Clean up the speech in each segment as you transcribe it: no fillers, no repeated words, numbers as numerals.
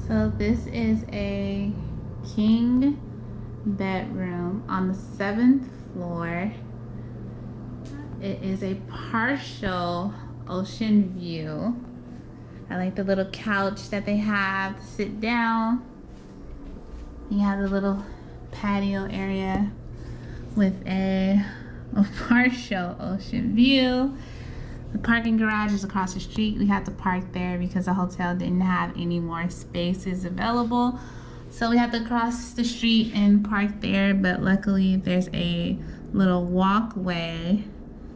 So this is a king bedroom on the 7th floor. It is a partial ocean view. I like the little couch that they have to sit down. You have a little patio area with a partial ocean view. The parking garage is across the street. We had to park there because the hotel didn't have any more spaces available. So we had to cross the street and park there, but luckily there's a little walkway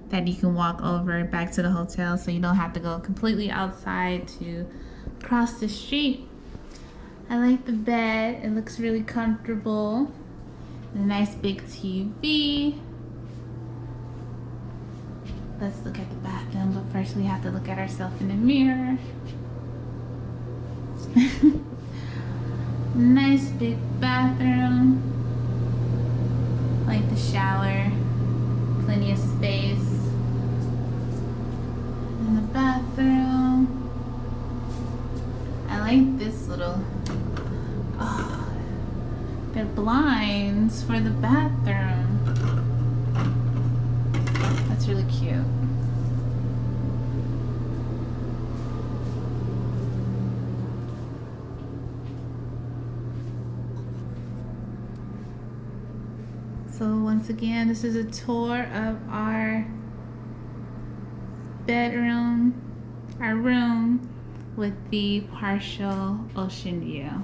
that you can walk over back to the hotel, so you don't have to go completely outside to cross the street. I like the bed. It looks really comfortable. A nice big TV. Let's look at the bathroom, but first we have to look at ourselves in the mirror. Nice big bathroom. Like the shower. Plenty of space in the bathroom. I like this little, they're blinds for the bathroom. That's really cute. So once again, this is a tour of our bedroom, our room with the partial ocean view.